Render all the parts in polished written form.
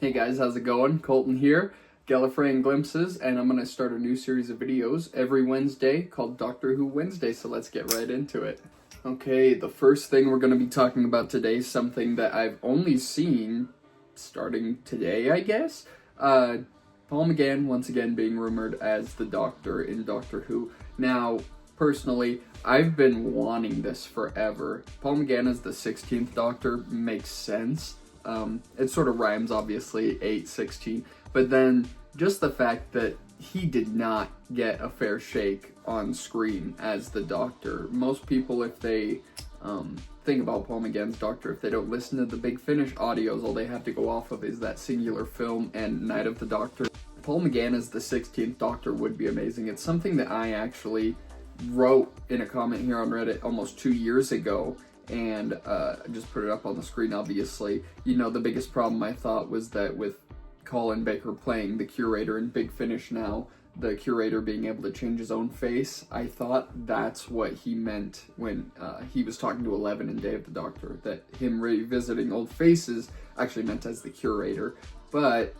Hey guys, how's it going? Colton here, Gallifrey and Glimpses, and I'm going to start a new series of videos every Wednesday called Doctor Who Wednesday, so let's get right into it. Okay, the first thing we're going to be talking about today is something that I've only seen starting today, I guess. Paul McGann, once again, being rumored as the Doctor in Doctor Who. Now, personally, I've been wanting this forever. Paul McGann as the 16th Doctor makes sense. It sort of rhymes, obviously, 8-16, but then just the fact that he did not get a fair shake on screen as the Doctor. Most people, if they think about Paul McGann's Doctor, if they don't listen to the Big Finish audios, all they have to go off of is that singular film and Night of the Doctor. Paul McGann as the 16th Doctor would be amazing. It's something that I actually wrote in a comment here on Reddit almost 2 years ago, and I just put it up on the screen, obviously. You know, the biggest problem I thought was that with Colin Baker playing the Curator in Big Finish now, the Curator being able to change his own face, I thought that's what he meant when he was talking to Eleven in Day of the Doctor, that him revisiting old faces actually meant as the Curator. But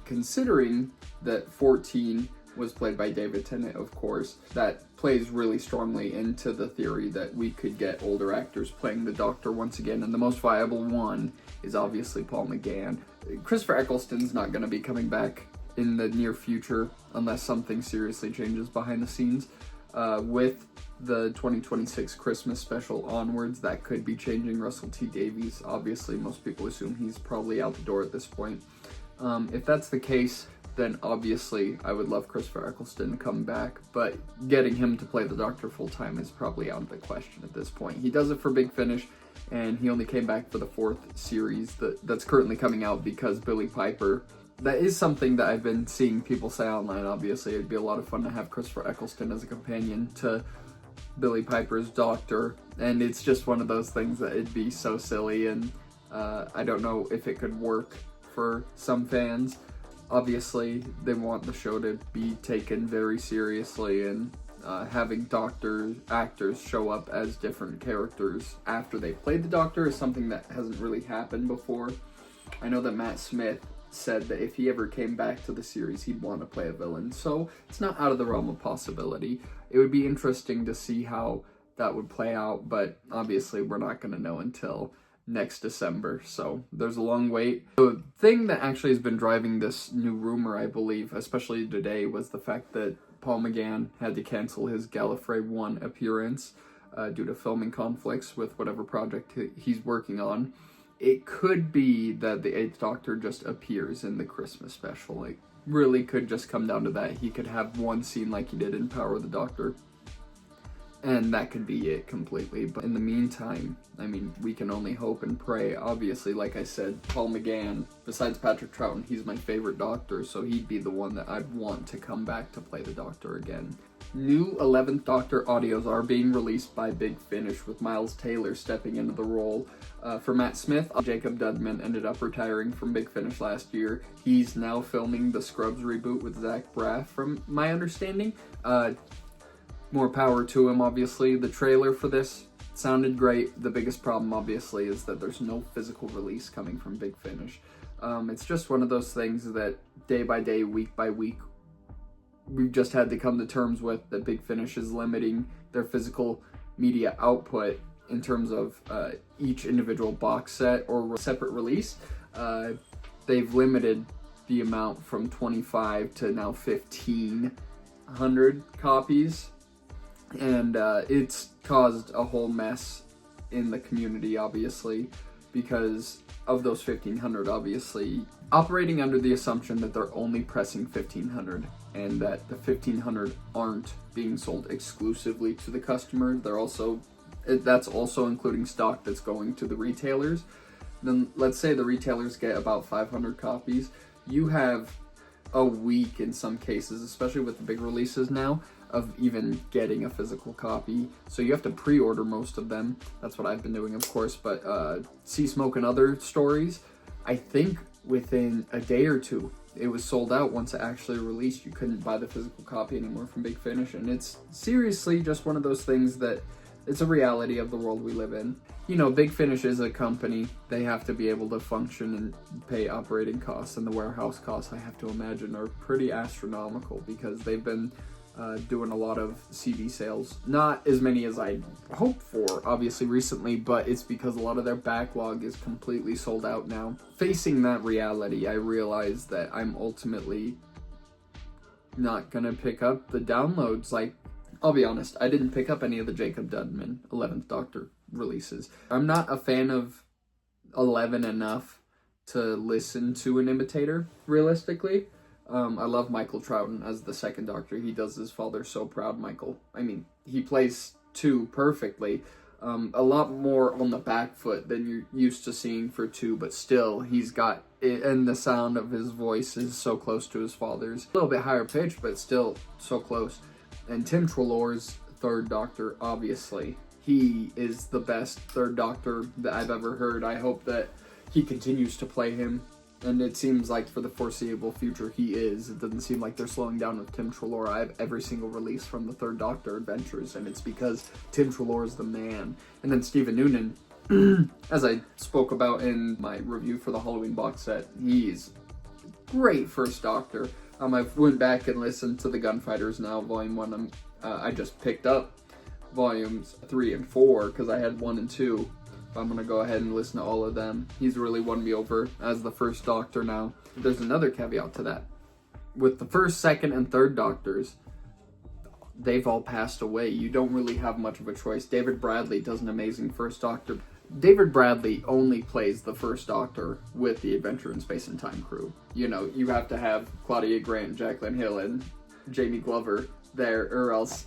considering that 14 was played by David Tennant, of course, that plays really strongly into the theory that we could get older actors playing the Doctor once again, and the most viable one is obviously Paul McGann. Christopher Eccleston's not going to be coming back in the near future unless something seriously changes behind the scenes. With the 2026 Christmas special onwards, that could be changing. Russell T Davies, obviously, most people assume he's probably out the door at this point. If that's the case, then obviously I would love Christopher Eccleston to come back, but getting him to play the Doctor full-time is probably out of the question at this point. He does it for Big Finish, and he only came back for the 4th series that's currently coming out because Billie Piper. That is something that I've been seeing people say online, obviously. It'd be a lot of fun to have Christopher Eccleston as a companion to Billie Piper's Doctor, and it's just one of those things that it'd be so silly, and I don't know if it could work for some fans. Obviously, they want the show to be taken very seriously, and having actors show up as different characters after they've played the Doctor is something that hasn't really happened before. I know that Matt Smith said that if he ever came back to the series, he'd want to play a villain, so it's not out of the realm of possibility. It would be interesting to see how that would play out, but obviously we're not going to know until next December, so there's a long wait. The thing that actually has been driving this new rumor, I believe, especially today, was the fact that Paul McGann had to cancel his Gallifrey 1 appearance due to filming conflicts with whatever project he's working on. It could be that the 8th Doctor just appears in the Christmas special. It really could just come down to that. He could have one scene like he did in Power of the Doctor, and that could be it completely. But in the meantime, I mean, we can only hope and pray. Obviously, like I said, Paul McGann, besides Patrick Troughton, he's my favorite Doctor, so he'd be the one that I'd want to come back to play the Doctor again. New 11th Doctor audios are being released by Big Finish, with Miles Taylor stepping into the role. For Matt Smith, Jacob Dudman ended up retiring from Big Finish last year. He's now filming the Scrubs reboot with Zach Braff, from my understanding. More power to him, obviously. The trailer for this sounded great. The biggest problem, obviously, is that there's no physical release coming from Big Finish. It's just one of those things that day by day, week by week, we've just had to come to terms with, that Big Finish is limiting their physical media output in terms of each individual box set or separate release. They've limited the amount from 25 to now 1,500 copies. And it's caused a whole mess in the community, obviously, because of those 1,500, obviously, operating under the assumption that they're only pressing 1,500 and that the 1,500 aren't being sold exclusively to the customer. That's also including stock that's going to the retailers. Then let's say the retailers get about 500 copies. You have a week in some cases, especially with the big releases now, of even getting a physical copy. So you have to pre-order most of them. That's what I've been doing, of course. But Sea Smoke and Other Stories, I think within a day or two, it was sold out once it actually released. You couldn't buy the physical copy anymore from Big Finish. And it's seriously just one of those things that It's a reality of the world we live in. You know, Big Finish is a company. They have to be able to function and pay operating costs, and the warehouse costs, I have to imagine, are pretty astronomical because they've been doing a lot of CD sales. Not as many as I hoped for, obviously, recently, but it's because a lot of their backlog is completely sold out now. Facing that reality, I realized that I'm ultimately not gonna pick up the downloads. Like, I'll be honest, I didn't pick up any of the Jacob Dunman 11th Doctor releases. I'm not a fan of 11 enough to listen to an imitator, realistically. I love Michael Troughton as the second Doctor. He does his father so proud, Michael. I mean, he plays 2 perfectly. A lot more on the back foot than you're used to seeing for 2, but still, he's got it, and the sound of his voice is so close to his father's. A little bit higher pitched, but still so close. And Tim Treloar's third Doctor, obviously, he is the best third Doctor that I've ever heard. I hope that he continues to play him, and it seems like for the foreseeable future he is. It doesn't seem like they're slowing down with Tim Treloar. I have every single release from the third Doctor adventures, and it's because Tim Treloar is the man. And then Stephen Noonan, as I spoke about in my review for the Halloween box set, he's great first Doctor. I went back and listened to the Gunfighters Now, Volume 1. I just picked up Volumes 3 and 4 because I had 1 and 2. I'm going to go ahead and listen to all of them. He's really won me over as the first Doctor now. There's another caveat to that. With the first, second, and third Doctors, they've all passed away. You don't really have much of a choice. David Bradley does an amazing first Doctor. David Bradley only plays the first Doctor with the Adventure in Space and Time crew. You know, you have to have Claudia Grant, Jacqueline Hill, and Jamie Glover there, or else...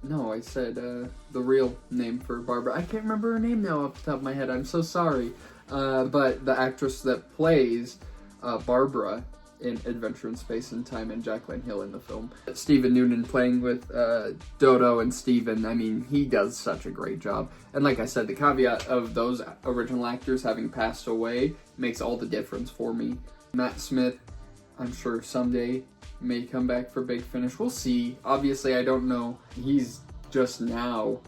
No, I said the real name for Barbara. I can't remember her name now off the top of my head. I'm so sorry. But the actress that plays Barbara in Adventure in Space and Time, and Jacqueline Hill in the film. Stephen Noonan playing with Dodo and Steven, I mean, he does such a great job. And like I said, the caveat of those original actors having passed away makes all the difference for me. Matt Smith, I'm sure someday may come back for Big Finish. We'll see. Obviously, I don't know. He's just now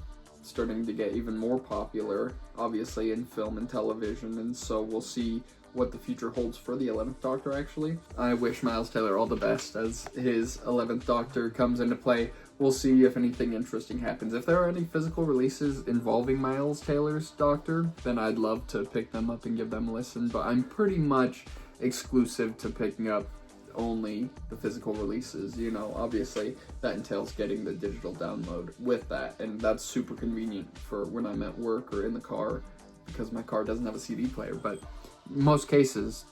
starting to get even more popular, obviously, in film and television, and so we'll see what the future holds for the 11th Doctor, actually. I wish Miles Taylor all the best as his 11th Doctor comes into play. We'll see if anything interesting happens. If there are any physical releases involving Miles Taylor's Doctor, then I'd love to pick them up and give them a listen, but I'm pretty much exclusive to picking up only the physical releases. You know, obviously that entails getting the digital download with that, and that's super convenient for when I'm at work or in the car because my car doesn't have a CD player. But in most cases,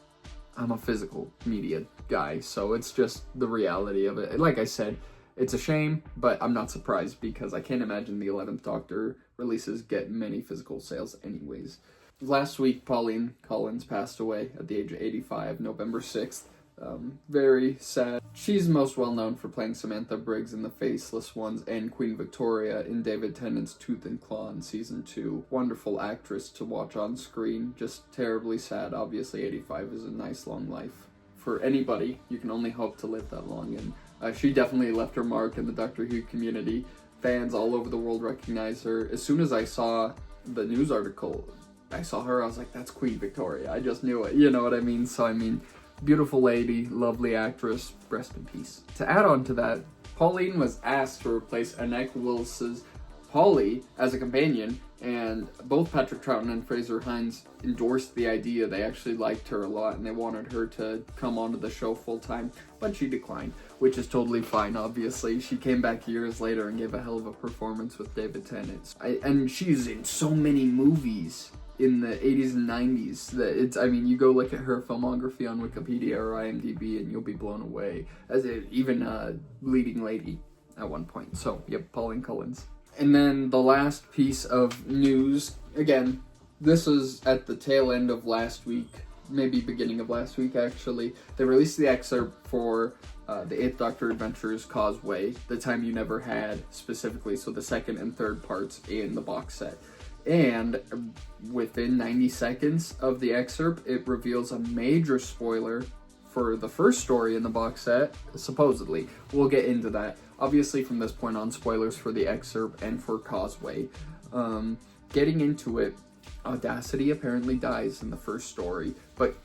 I'm a physical media guy, so it's just the reality of it. Like I said, it's a shame, but I'm not surprised because I can't imagine the 11th Doctor releases get many physical sales anyways. Last week, Pauline Collins passed away at the age of 85, November 6th. Very sad. She's most well known for playing Samantha Briggs in The Faceless Ones and Queen Victoria in David Tennant's Tooth and Claw in Season 2. Wonderful actress to watch on screen, just terribly sad. Obviously 85 is a nice long life for anybody. You can only hope to live that long, and she definitely left her mark in the Doctor Who community. Fans all over the world recognize her. As soon as I saw the news article, I saw her, I was like, that's Queen Victoria. I just knew it, you know what I mean? So I mean, beautiful lady, lovely actress, rest in peace. To add on to that, Pauline was asked to replace Annette Willis's Polly as a companion, and both Patrick Troughton and Fraser Hines endorsed the idea. They actually liked her a lot, and they wanted her to come onto the show full-time, but she declined, which is totally fine, obviously. She came back years later and gave a hell of a performance with David Tennant. And she's in so many movies in the 80s and 90s that it's, I mean, you go look at her filmography on Wikipedia or IMDb and you'll be blown away, as even a leading lady at one point. So yep, Pauline Collins. And then the last piece of news, again, this was at the tail end of last week, maybe beginning of last week actually. They released the excerpt for the 8th Doctor Adventures Causeway, The Time You Never Had specifically, so the second and third parts in the box set. And within 90 seconds of the excerpt, it reveals a major spoiler for the first story in the box set, supposedly. We'll get into that. Obviously, from this point on, spoilers for the excerpt and for Causeway. Getting into it, Audacity apparently dies in the first story, but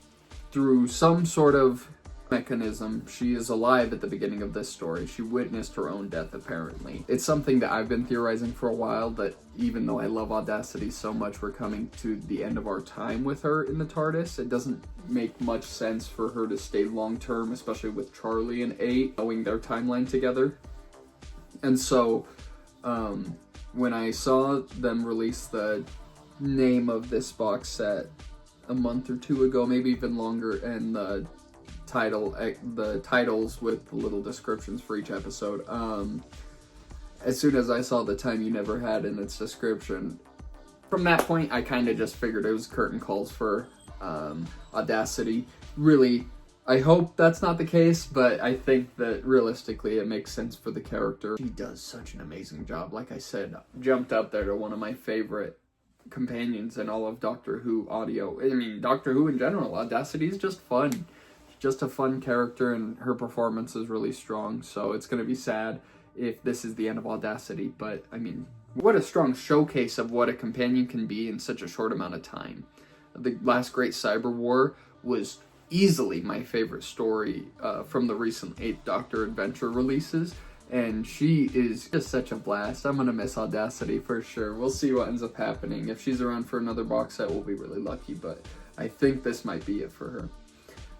through some sort of mechanism, she is alive at the beginning of this story. She witnessed her own death, apparently. It's something that I've been theorizing for a while, that even though I love Audacity so much, we're coming to the end of our time with her in the TARDIS. It doesn't make much sense for her to stay long-term, especially with Charlie and 8, knowing their timeline together. And so, when I saw them release the name of this box set a month or two ago, maybe even longer, and the titles with the little descriptions for each episode, as soon as I saw the Time You Never Had in its description, from that point I kind of just figured it was curtain calls for Audacity. Really, I hope that's not the case, but I think that realistically it makes sense for the character. She does such an amazing job. Like I said, jumped up there to one of my favorite companions in all of Doctor Who audio. I mean, Doctor Who in general. Audacity is just fun. Just a fun character, and her performance is really strong, so it's going to be sad if this is the end of Audacity, but I mean, what a strong showcase of what a companion can be in such a short amount of time. The Last Great Cyber War was easily my favorite story from the recent 8th Doctor adventure releases, and she is just such a blast. I'm going to miss Audacity for sure. We'll see what ends up happening. If she's around for another box set, we'll be really lucky, but I think this might be it for her.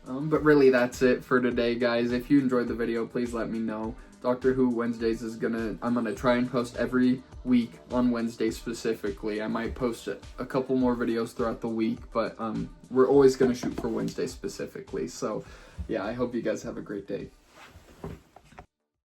But really, that's it for today, guys. If you enjoyed the video, please let me know. Doctor Who Wednesdays I'm gonna try and post every week on Wednesday specifically. I might post a couple more videos throughout the week, but we're always gonna shoot for Wednesday specifically. So yeah, I hope you guys have a great day.